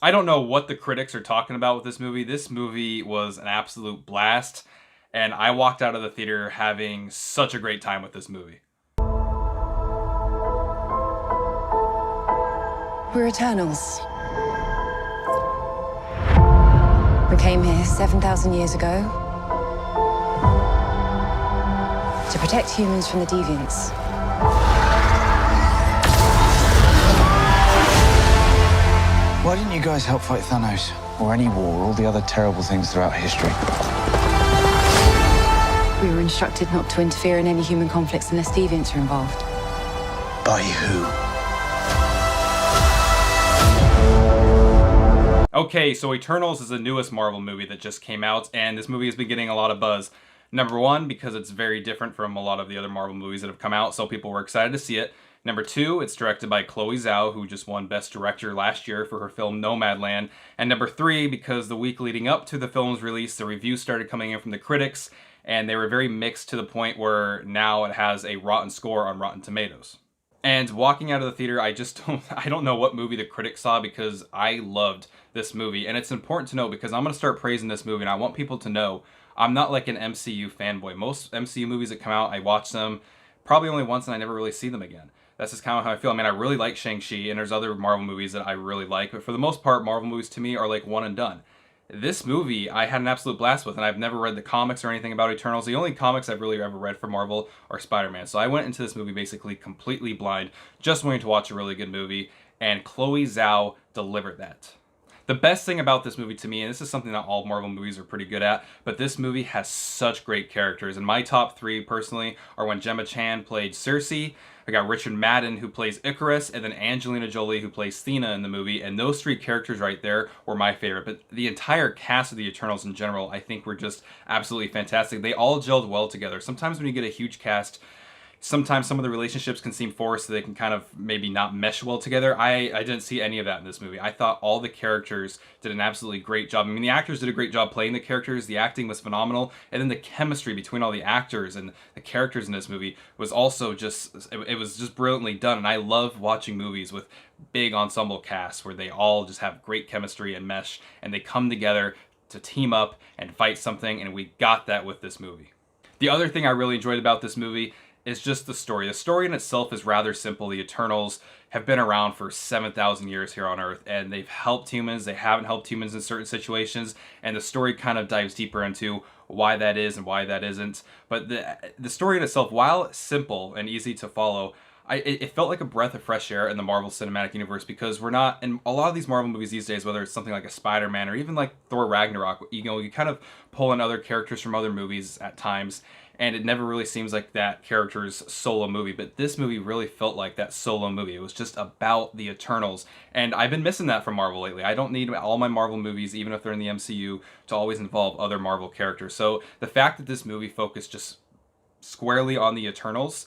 I don't know what the critics are talking about with this movie. This movie was an absolute blast, and I walked out of the theater having such a great time with this movie. We're Eternals. We came here 7,000 years ago to protect humans from the Deviants. Why didn't you guys help fight Thanos? Or any war, or all the other terrible things throughout history? We were instructed not to interfere in any human conflicts unless Deviants are involved. By who? Okay, so Eternals is the newest Marvel movie that just came out, and this movie has been getting a lot of buzz. Number one, because it's very different from a lot of the other Marvel movies that have come out, so people were excited to see it. Number two, it's directed by Chloe Zhao, who just won Best Director last year for her film Nomadland. And number three, because the week leading up to the film's release, the reviews started coming in from the critics, and they were very mixed to the point where now it has a rotten score on Rotten Tomatoes. And walking out of the theater, I don't know what movie the critics saw, because I loved this movie. And it's important to know, because I'm going to start praising this movie, and I want people to know I'm not like an MCU fanboy. Most MCU movies that come out, I watch them probably only once and I never really see them again. That's just kind of how I feel. I mean, I really like Shang-Chi, and there's other Marvel movies that I really like, but for the most part, Marvel movies to me are like one and done. This movie, I had an absolute blast with, and I've never read the comics or anything about Eternals. The only comics I've really ever read for Marvel are Spider-Man. So I went into this movie basically completely blind, just wanting to watch a really good movie, and Chloe Zhao delivered that. The best thing about this movie to me, and this is something that all Marvel movies are pretty good at, but this movie has such great characters. And my top three, personally, are when Gemma Chan played Cersei, I got Richard Madden, who plays Icarus, and then Angelina Jolie, who plays Thena in the movie. And those three characters right there were my favorite. But the entire cast of the Eternals in general, I think, were just absolutely fantastic. They all gelled well together. Sometimes when you get a huge cast, sometimes some of the relationships can seem forced, so they can kind of maybe not mesh well together. I didn't see any of that in this movie. I thought all the characters did an absolutely great job. I mean, the actors did a great job playing the characters. The acting was phenomenal. And then the chemistry between all the actors and the characters in this movie was also it was just brilliantly done. And I love watching movies with big ensemble casts where they all just have great chemistry and mesh, and they come together to team up and fight something, and we got that with this movie. The other thing I really enjoyed about this movie is just the story. The story in itself is rather simple. The Eternals have been around for 7,000 years here on Earth, and they've helped humans. They haven't helped humans in certain situations, and the story kind of dives deeper into why that is and why that isn't. But the story in itself, while simple and easy to follow, it felt like a breath of fresh air in the Marvel Cinematic Universe, because we're not, in a lot of these Marvel movies these days, whether it's something like a Spider-Man or even like Thor Ragnarok, you kind of pull in other characters from other movies at times, and it never really seems like that character's solo movie. But this movie really felt like that solo movie. It was just about the Eternals, and I've been missing that from Marvel lately. I don't need all my Marvel movies, even if they're in the MCU, to always involve other Marvel characters. So the fact that this movie focused just squarely on the Eternals,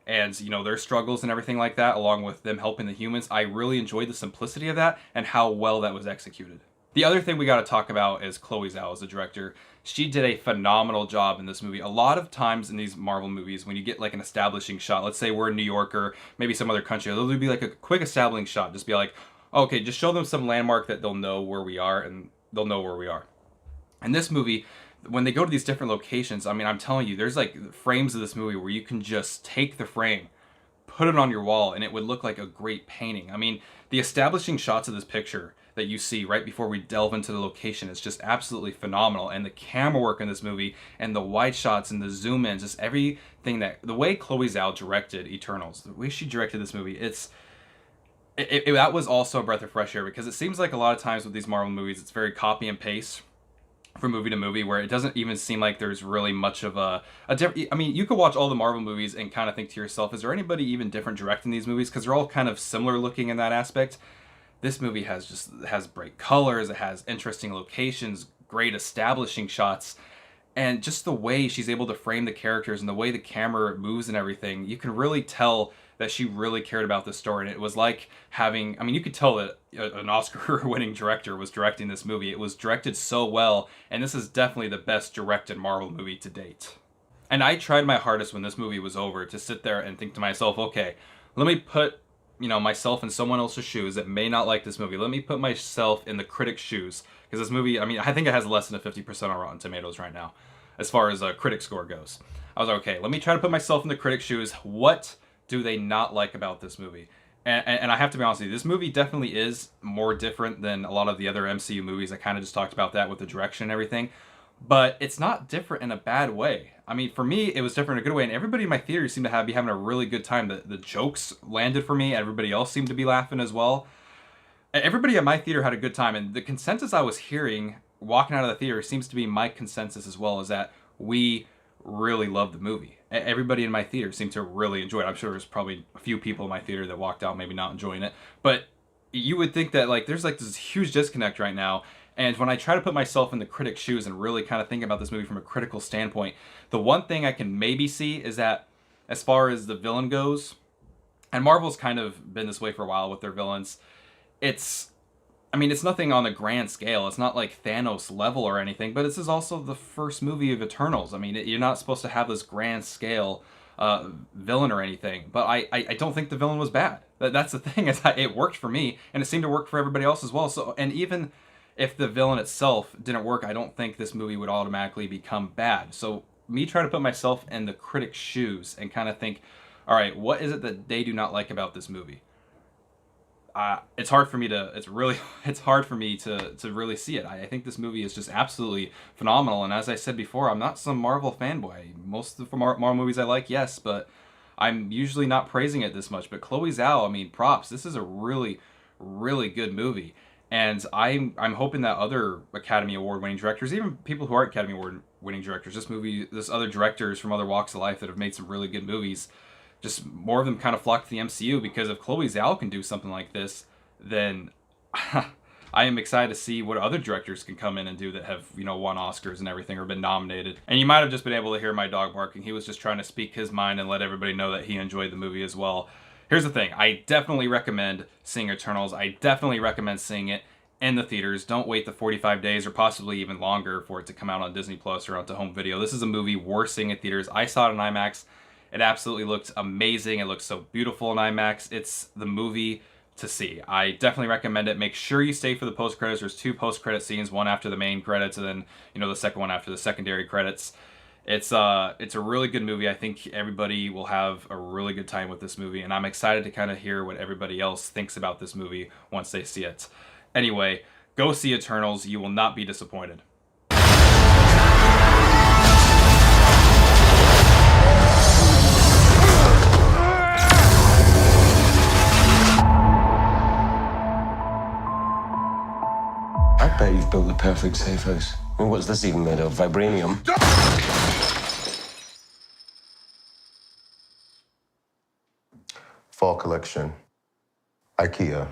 and their struggles and everything like that, along with them helping the humans, I really enjoyed the simplicity of that and how well that was executed. The other thing we got to talk about is Chloe Zhao as the director. She did a phenomenal job in this movie. A lot of times in these Marvel movies, when you get like an establishing shot, let's say we're in New York or maybe some other country, there'll be like a quick establishing shot. Just be like, okay, just show them some landmark that they'll know where we are, and they'll know where we are. In this movie, when they go to these different locations, I mean, I'm telling you, there's like frames of this movie where you can just take the frame, put it on your wall, and it would look like a great painting. I mean, the establishing shots of this picture that you see right before we delve into the location is just absolutely phenomenal. And the camera work in this movie, and the wide shots and the zoom ins, just everything, the way Chloe Zhao directed Eternals, the way she directed this movie, that was also a breath of fresh air, because it seems like a lot of times with these Marvel movies, it's very copy and paste from movie to movie, where it doesn't even seem like there's really much of a different. I mean, you could watch all the Marvel movies and kind of think to yourself, is there anybody even different directing these movies? Because they're all kind of similar looking in that aspect. This movie has bright colors, it has interesting locations, great establishing shots, and just the way she's able to frame the characters and the way the camera moves and everything, you can really tell that she really cared about the story. And it was like having, I mean, you could tell that an Oscar-winning director was directing this movie. It was directed so well, and this is definitely the best directed Marvel movie to date. And I tried my hardest when this movie was over to sit there and think to myself, okay, let me put myself in someone else's shoes that may not like this movie. Let me put myself in the critic's shoes, because this movie, I mean, I think it has less than a 50% on Rotten Tomatoes right now, as far as a critic score goes. I was like, okay, let me try to put myself in the critic's shoes. What do they not like about this movie? And I have to be honest with you, this movie definitely is more different than a lot of the other MCU movies. I kind of just talked about that with the direction and everything. But it's not different in a bad way. I mean, for me, it was different in a good way, and everybody in my theater seemed to be having a really good time. The jokes landed for me. Everybody else seemed to be laughing as well. Everybody at my theater had a good time, and the consensus I was hearing walking out of the theater seems to be my consensus as well, is that we really loved the movie. Everybody in my theater seemed to really enjoy it. I'm sure there's probably a few people in my theater that walked out maybe not enjoying it, but you would think that like there's like this huge disconnect right now. And when I try to put myself in the critic's shoes and really kind of think about this movie from a critical standpoint, the one thing I can maybe see is that as far as the villain goes, and Marvel's kind of been this way for a while with their villains, it's nothing on a grand scale. It's not like Thanos level or anything, but this is also the first movie of Eternals. I mean, you're not supposed to have this grand scale villain or anything, but I don't think the villain was bad. That's the thing, is that it worked for me, and it seemed to work for everybody else as well. So, and even if the villain itself didn't work, I don't think this movie would automatically become bad. So me trying to put myself in the critic's shoes and kind of think, all right, what is it that they do not like about this movie? It's hard for me to really see it. I think this movie is just absolutely phenomenal. And as I said before, I'm not some Marvel fanboy. Most of the Marvel movies I like, yes, but I'm usually not praising it this much. But Chloe Zhao, I mean, props. This is a really, really good movie. And I'm hoping that other Academy Award winning directors, even people who aren't Academy Award winning directors, this other directors from other walks of life that have made some really good movies, just more of them kind of flock to the MCU, because if Chloe Zhao can do something like this, then I am excited to see what other directors can come in and do that have, won Oscars and everything or been nominated. And you might have just been able to hear my dog barking. He was just trying to speak his mind and let everybody know that he enjoyed the movie as well. Here's the thing. I definitely recommend seeing Eternals. I definitely recommend seeing it in the theaters. Don't wait the 45 days or possibly even longer for it to come out on Disney Plus or onto home video. This is a movie worth seeing in theaters. I saw it in IMAX. It absolutely looked amazing. It looks so beautiful in IMAX. It's the movie to see. I definitely recommend it. Make sure you stay for the post-credits. There's 2 post-credit scenes, one after the main credits and then, the second one after the secondary credits. It's a really good movie. I think everybody will have a really good time with this movie, and I'm excited to kind of hear what everybody else thinks about this movie once they see it. Anyway, go see Eternals. You will not be disappointed. I bet you've built the perfect safe house. I mean, what's this even made of? Vibranium? Fall collection. IKEA.